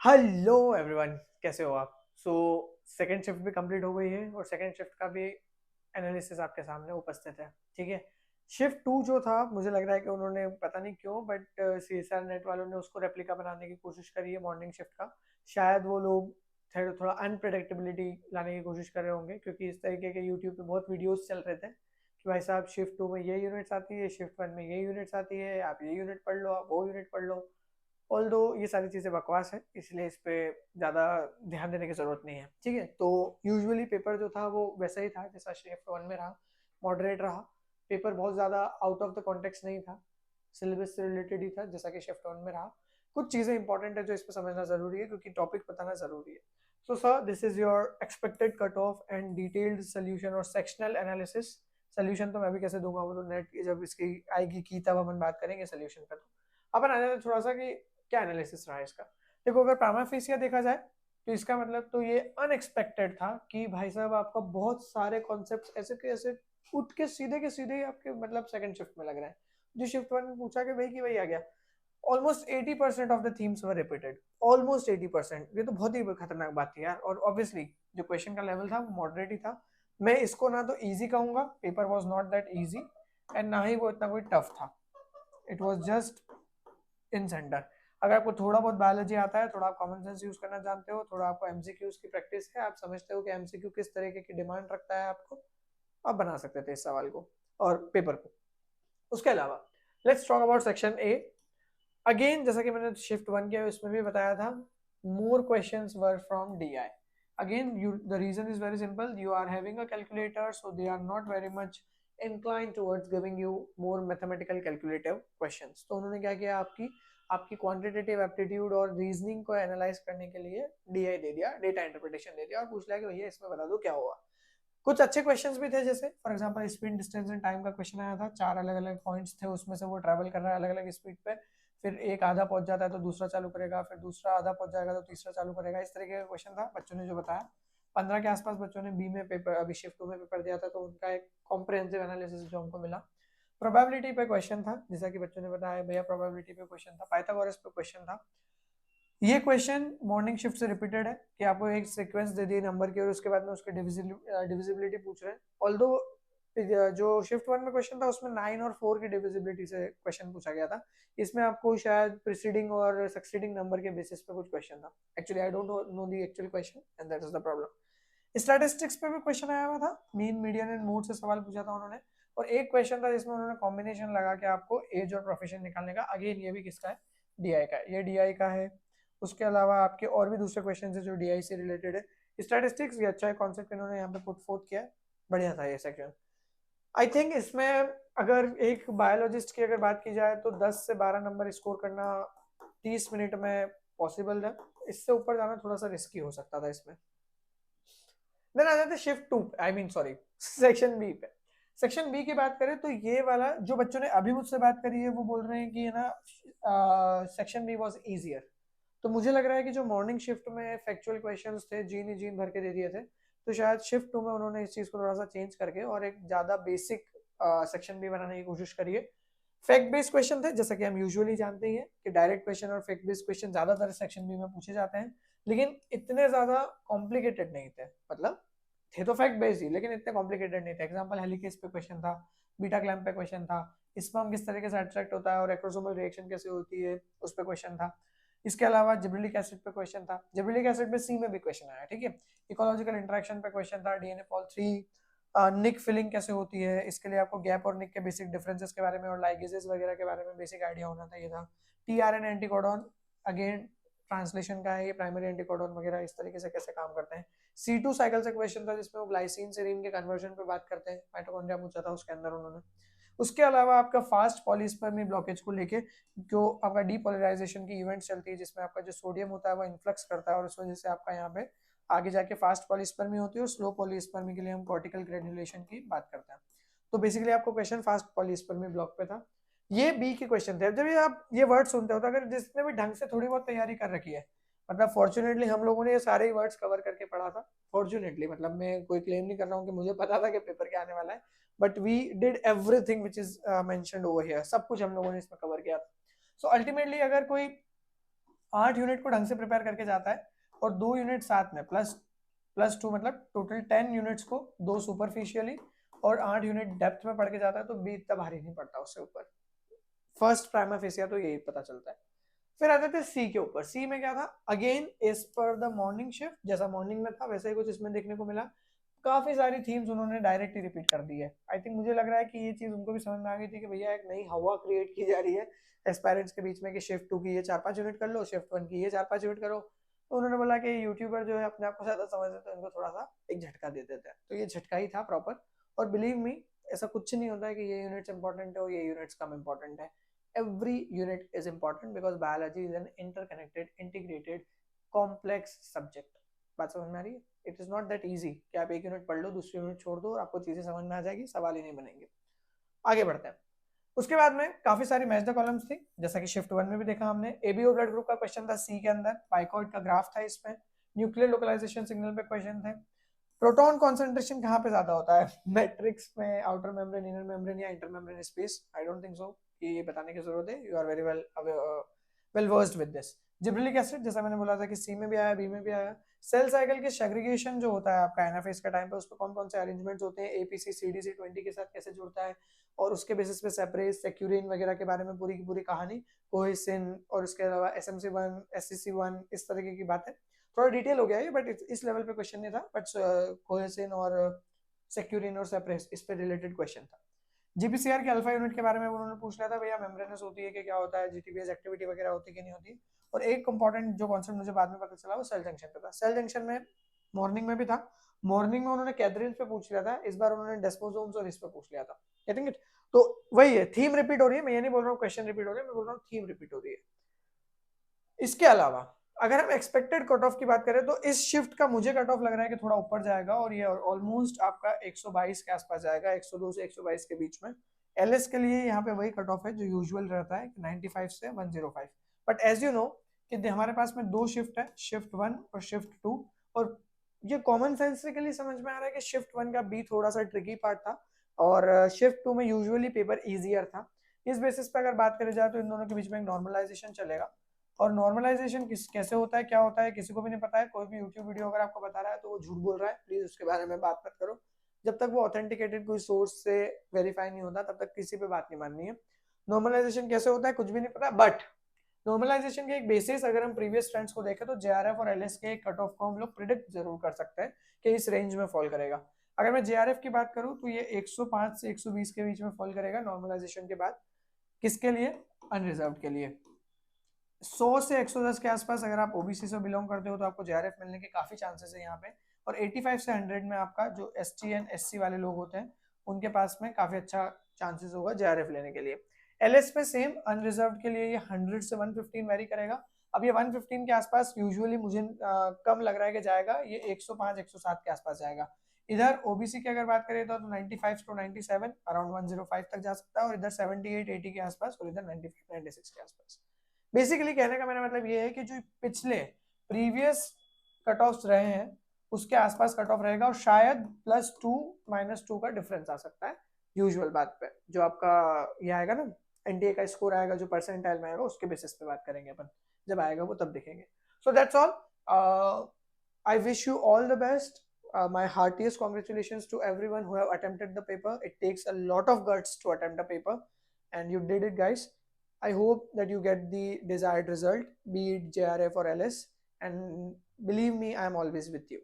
Hello everyone, कैसे हो आप? सो सेकंड शिफ्ट भी कंप्लीट हो गई है और सेकंड शिफ्ट का भी एनालिसिस आपके सामने उपस्थित है। ठीक है। शिफ्ट टू जो था, मुझे लग रहा है कि उन्होंने पता नहीं क्यों बट सीएसआर नेट वालों ने उसको रेप्लिका बनाने की कोशिश करी है मॉर्निंग शिफ्ट का। शायद वो लोग थोड़ा अनप्रेडिक्टेबिलिटी लाने की कोशिश कर रहे होंगे, क्योंकि इस तरीके के यूट्यूब पे बहुत वीडियोस चल रहे थे कि भाई साहब शिफ्ट टू में ये यूनिट्स आती है, शिफ्ट वन में ये यूनिट्स आती है, आप ये यूनिट पढ़ लो, आप वो यूनिट पढ़ लो। ऑल्दो ये सारी चीज़ें बकवास है, इसलिए इस पे ज़्यादा ध्यान देने की ज़रूरत नहीं है। ठीक है। तो यूजुअली पेपर जो था वो वैसा ही था जैसा शिफ्ट वन में रहा, मॉडरेट रहा। पेपर बहुत ज़्यादा आउट ऑफ द कॉन्टेक्स्ट नहीं था, सिलेबस से रिलेटेड ही था जैसा कि शिफ्ट वन में रहा। कुछ चीज़ें इंपॉर्टेंट है जो इस पर समझना ज़रूरी है, क्योंकि टॉपिक बताना ज़रूरी है। So sir, this is your expected cut off and detailed solution और सेक्शनल एनालिसिस। सोल्यूशन तो मैं भी कैसे दूंगा, वो तो नेट की जब इसकी आएगी की तब अपन बात करेंगे सोल्यूशन पर। तो अपन आ जाते हैं थोड़ा सा कि क्या एनालिसिस रहा इसका। देखो, अगर प्राइमा फेसिया देखा जाए तो इसका मतलब तो ये अनएक्सपेक्टेड था कि भाई साहब आपका बहुत सारे कॉन्सेप्ट्स ऐसे के ऐसे उठ के सीधे ही आपके मतलब सेकंड शिफ्ट में लग रहे हैं। जो शिफ्ट वन में पूछा कि भाई की वही आ गया। Almost 80% of the themes were repeated. Almost 80%, ये तो बहुत ही खतरनाक बात थी यार। और ऑब्वियसली जो क्वेश्चन का लेवल था वो मॉडरेट ही था। मैं इसको ना तो इजी कहूंगा, paper was not that easy, and ना ही वो इतना कोई टफ था। It was just in centre. अगर आपको थोड़ा बहुत बायोलॉजी आता है, थोड़ा आप कॉमन सेंस यूज करना जानते हो, थोड़ा आपको एमसीक्यूज की प्रैक्टिस है, आप समझते हो कि एमसीक्यू किस तरीके की डिमांड रखता है आपको, आप बना सकते थे इस सवाल को और पेपर को। उसके अलावा let's talk about section A. Again जैसा कि मैंने शिफ्ट वन किया उसमें भी बताया था, more questions were from DI. Again the reason is very simple, you are having a calculator, so they are not very much inclined towards giving you more mathematical calculative questions। तो उन्होंने क्या किया, आपकी आपकी क्वांटिटेटिव एप्टीट्यूड और reasoning को analyse करने के लिए डीआई दे दिया, डेटा इंटरप्रिटेशन दे दिया, और पूछ लिया कि भैया इसमें बता दो क्या होगा। कुछ अच्छे क्वेश्चंस भी थे, जैसे for example speed distance and time का क्वेश्चन आया था। चार अलग अलग पॉइंट्स थे, उसमें से वो ट्रैवल कर रहा है अलग अलग स्पीड पे। फिर एक आधा पहुंच जाता है तो दूसरा चालू करेगा, फिर दूसरा आधा पहुंच जाएगा तो तीसरा चालू करेगा। इस तरीके का क्वेश्चन था, बच्चों ने जो बताया। 15 के आसपास बच्चों ने बी में पेपर, अभी शिफ्ट टू में पेपर दिया था, तो उनका एक कॉम्प्रिहेंसिव एनालिसिस जो हमको मिला। प्रोबेबिलिटी पे क्वेश्चन था, जैसा कि बच्चों ने बताया भैया प्रोबेबिलिटी पे क्वेश्चन था। पाइथागोरस पे क्वेश्चन था। ये क्वेश्चन मॉर्निंग शिफ्ट से रिपीटेड है कि आपको एक सीक्वेंस दे दी नंबर की और उसके बाद में उसकी डिविजिबिलिटी पूछ रहे हैं। ऑल्दो जो शिफ्ट वन में क्वेश्चन था उसमें 9 और 4 की डिविजिबिलिटी से क्वेश्चन पूछा गया था। इसमें आपको शायद प्रीसीडिंग और सक्सीडिंग नंबर के बेसिस पे कुछ क्वेश्चन था। Actually I don't know the actual question and that is the problem. Statistics पे भी क्वेश्चन आया हुआ था, मीन मीडियन एंड मोड से सवाल पूछा था उन्होंने। और एक क्वेश्चन था जिसमें उन्होंने कॉम्बिनेशन लगा के आपको एज और प्रोफेशन निकालने का। अगेन ये भी किसका है, डीआई का है, ये डीआई का है। उसके अलावा आपके और भी दूसरे क्वेश्चन है जो डीआई से रिलेटेड है। स्टैटिस्टिक्स ये अच्छा है कॉन्सेप्ट इन्होंने यहाँ पे पुट फोर्थ किया है, बढ़िया था ये सेक्शन। आई थिंक इसमें अगर एक बायोलॉजिस्ट की अगर बात की जाए तो 10 से 12 नंबर स्कोर करना 30 मिनट में पॉसिबल है। इससे ऊपर जाना थोड़ा सा रिस्की हो सकता था इसमें। देन आ जाते shift to, I mean sorry, section B पे। सेक्शन बी की बात करें तो ये वाला जो बच्चों ने अभी मुझसे बात करी है वो बोल रहे हैं कि है ना सेक्शन बी वाज इजियर। तो मुझे लग रहा है कि जो मॉर्निंग शिफ्ट में फैक्चुअल क्वेश्चंस थे, जीन ही जीन भर के दे दिए थे, तो शायद शिफ्ट टू में उन्होंने इस चीज को थोड़ा सा चेंज करके और एक ज्यादा बेसिक सेक्शन बी बनाने की कोशिश करी है। फैक्ट बेस्ड क्वेश्चन थे, जैसा कि हम यूजुअली जानते ही हैं कि डायरेक्ट क्वेश्चन और फैक्ट बेस्ड क्वेश्चन ज्यादातर सेक्शन बी में पूछे जाते हैं, लेकिन इतने ज्यादा कॉम्प्लिकेटेड नहीं थे। मतलब थे तो फैक्ट बेस्ड ही, लेकिन इतने कॉम्प्लिकेटेड नहीं थे। एग्जांपल हेलिकेस पे क्वेश्चन था, बीटा क्लैम्प पे क्वेश्चन था, स्पर्म किस तरीके से अट्रैक्ट होता है और एक्रोसोमल रिएक्शन कैसे होती है उस पे क्वेश्चन था। इसके अलावा जिब्रेलिक एसिड पे क्वेश्चन था, जिब्रेलिक एसिड पे सी में भी क्वेश्चन आया। ठीक है। इकोलॉजिकल इंटरेक्शन पे क्वेश्चन था, डीएनए पॉल 3, निक फिलिंग कैसे होती है, इसके लिए आपको गैप और निक के बेसिक डिफरेंसेस के बारे में और लाइगेजेस वगैरह के बारे में बेसिक आइडिया होना चाहिए था। टीआरएन एंटीकोडॉन, अगेन ट्रांसलेशन का है ये, प्राइमरी एंटीकोडॉन वगैरह इस तरीके से कैसे काम करते हैं। C2 साइकिल से क्वेश्चन था जिसमें वो ग्लाइसिन सेरीन के कन्वर्जन पे बात करते हैं, माइटोकॉन्ड्रिया पूछा था उसके अंदर उन्होंने। उसके अलावा आपका फास्ट पॉलीस्पर्मी ब्लॉकेज को लेके जो आपका डीपोलराइजेशन की इवेंट चलती है, जिसमें आपका जो सोडियम होता है वो इन्फ्लक्स करता है और उस वजह से आपका यहाँ पे आगे जाके फास्ट पॉलीस्पर्मी होती है, और स्लो पॉलीस्पर्मी के लिए हम कॉर्टिकल ग्रेन्युलेशन की बात करते हैं। तो बेसिकली आपको क्वेश्चन फास्ट पॉलीस्पर्मी ब्लॉक पे था। ये बी के क्वेश्चन थे। जब ये आप ये वर्ड सुनते हो तो अगर जिसने भी ढंग से थोड़ी बहुत तैयारी कर रखी है, मतलब फॉर्चुनेटली हम लोगों ने ये सारे वर्ड्स कवर करके पढ़ा था। फॉर्चुनेटली मतलब मैं कोई क्लेम नहीं कर रहा हूँ कि मुझे पता था कि पेपर क्या आने वाला है, but we did everything which is mentioned over here. सब कुछ हम लोगों ने इसमें कवर किया था। सो अल्टीमेटली अगर कोई 8 यूनिट को ढंग से प्रिपेयर करके जाता है और 2 यूनिट साथ में प्लस 2 मतलब टोटल 10 यूनिट्स को 2 सुपरफिशियली और 8 यूनिट डेप्थ में पढ़ के जाता है, तो बी इतना भारी नहीं पड़ता उससे ऊपर। फर्स्ट प्राइमा फेसिया तो यही पता चलता है। फिर आते थे सी के ऊपर। सी में क्या था, again as per the morning shift, जैसा मॉर्निंग में था वैसे ही कुछ इसमें देखने को मिला। काफी सारी थीम्स उन्होंने डायरेक्टली रिपीट कर दी है। आई थिंक मुझे लग रहा है कि ये चीज उनको भी समझ में आ गई थी कि भैया एक नई हवा क्रिएट की जा रही है एस्पायरेंट्स के बीच में कि शिफ्ट 2 की ये 4-5 यूनिट कर लो, शिफ्ट 1 की ये 4-5 यूनिट करो। तो उन्होंने बोला कि यूट्यूबर जो है अपने आप को ज्यादा समझते तो इनको थोड़ा सा एक झटका दे देते हैं, तो ये झटका ही था प्रॉपर। और बिलीव मी, ऐसा कुछ नहीं होता है कि ये यूनिट्स इंपॉर्टेंट है और ये यूनिट्स कम इंपॉर्टेंट है। every unit is important because biology is an interconnected, integrated, complex subject. बात समझ में आ रही है? It is not that easy कि आप एक यूनिट पढ़ लो, दूसरी यूनिट छोड़ दो और आपको चीजें समझ में आ जाएगी, सवाल ही नहीं बनेंगे। आगे बढ़ते हैं। उसके बाद में काफी सारी मैच द कॉलम्स थी, जैसा कि शिफ्ट 1 में भी देखा हमने। एबीओ ब्लड ग्रुप का क्वेश्चन था सी के अंदर, पाइकोइड का ग्राफ था इसमें, न्यूक्लियर लोकलाइजेशन सिग्नल पे क्वेश्चन थे। प्रोटॉन कॉन्सेंट्रेशन कहाँ पे ज्यादा होता है, मैट्रिक्स में, आउटर मेम्ब्रेन, इनर मेम्ब्रेन या inter membrane space? I don't think so कि ये बताने की जरूरत है, you are very well versed with this. Gibberellic acid, जैसा मैंने बोला था कि सी में भी आया, बी में भी आया। सेल साइकिल के सेग्रीगेशन जो होता है आपका एनाफेज का टाइम पे, उस पर कौन कौन से अरेंजमेंट्स होते हैं, एपीसी सीडीसी 20 के साथ कैसे जुड़ता है, और उसके बेसिस पे सेपरेज, सेक्यूरिन वगैरह के बारे में पूरी की पूरी कहानी, कोहेसिन, और उसके अलावा SMC1, SCC1, इस तरीके की बातें। थोड़ा डिटेल हो गया है बट इस लेवल पे क्वेश्चन नहीं था, बट कोहेसिन और सेक्यूरिन और सेपरेज इस पे रिलेटेड क्वेश्चन था। जीपीसीआर के अल्फा यूनिट के बारे में उन्होंने पूछ लिया था, भैया मेम्ब्रेनस होती है कि क्या होता है, जीटीपीएस एक्टिविटी वगैरह होती है कि नहीं होती। और एक इंपॉर्टेंट जो कॉन्सेप्ट मुझे बाद में पता चला वो सेल जंक्शन पे था। सेल जंक्शन में मॉर्निंग में भी था, मॉर्निंग में उन्होंने कैथरीन पे पूछ लिया था, इस बार उन्होंने डेस्मोसोम्स और इस पे पूछ लिया था। Getting it? तो वही है, थीम रिपीट हो रही है, मैं ये नहीं बोल रहा हूँ क्वेश्चन रिपीट हो रही है, मैं बोल रहा हूँ थीम रिपीट हो रही है। इसके अलावा अगर हम एक्सपेक्टेड कट ऑफ की बात करें तो इस शिफ्ट का मुझे कट ऑफ लग रहा है कि थोड़ा ऊपर जाएगा और ये ऑलमोस्ट आपका 122 के आसपास जाएगा, 102 से 122 के बीच में। एलएस के लिए यहाँ पे वही कट ऑफ है जो यूजुअल रहता है 95 से 105। बट एज यू नो कि हमारे पास में दो शिफ्ट है, शिफ्ट 1 और शिफ्ट 2, और ये कॉमन सेंस के लिए समझ में आ रहा है कि शिफ्ट 1 का बी थोड़ा सा ट्रिकी पार्ट था और शिफ्ट 2 में यूजुअली पेपर ईजियर था। इस बेसिस पे अगर बात करी जाए तो इन दोनों के बीच में एक नॉर्मलाइजेशन चलेगा। और नॉर्मलाइजेशन कैसे होता है, क्या होता है, किसी को भी नहीं पता है। कोई भी यूट्यूब वीडियो अगर आपको बता रहा है तो वो झूठ बोल रहा है, प्लीज उसके बारे में बात मत करो। जब तक वो ऑथेंटिकेटेड कोई सोर्स से वेरीफाई नहीं होता तब तक किसी पे बात नहीं माननी है। नॉर्मलाइजेशन कैसे होता है कुछ भी नहीं पता, बट नॉर्मलाइजेशन के एक बेसिस अगर हम प्रीवियस ट्रेंड्स को देखें तो जेआरएफ और एलएस के कट ऑफ को हम लोग प्रिडिक्ट जरूर कर सकते हैं कि इस रेंज में फॉल करेगा। अगर मैं जेआरएफ की बात करूं तो ये 105 से 120 के बीच में फॉल करेगा नॉर्मलाइजेशन के बाद। किसके लिए? अनरिजर्व के लिए। 100 से 110 के आसपास अगर आप ओबीसी से बिलोंग करते हो तो आपको जेआरएफ मिलने के काफी चांसेस है यहाँ पे। और 85 से 100 में आपका जो एसटी एंड एससी वाले लोग होते हैं उनके पास में काफी अच्छा चांसेस होगा जेआरएफ लेने के लिए। एलएस पे सेम, अनरिजर्व के लिए ये 100 से 115 वेरी करेगा। अब ये 115 के आसपास यूजुअली मुझे कम लग रहा है कि जाएगा, ये 105 107 के आसपास जाएगा। इधर ओबीसी की अगर बात करें तो 95 टू 97 अराउंड 105 तक जा सकता है, और इधर 78 80 के आसपास, और इधर 95 96 के आसपास। बेसिकली कहने का मेरा मतलब ये है कि जो पिछले प्रीवियस कट ऑफ रहे हैं उसके आसपास कट ऑफ रहेगा, और शायद +2 -2 का डिफरेंस आ सकता है यूजुअल बात पे। जो आपका ये आएगा ना एनडीए का स्कोर आएगा जो परसेंटाइल में आएगा उसके बेसिस पे बात करेंगे अपन, जब आएगा वो तब देखेंगे। So that's all. I wish you all the best. My heartiest congratulations to everyone who have attempted the paper. It takes a lot of guts to attempt a paper, and you did it, guys. I hope that you get the desired result, be it JRF or LS, and believe me, I am always with you.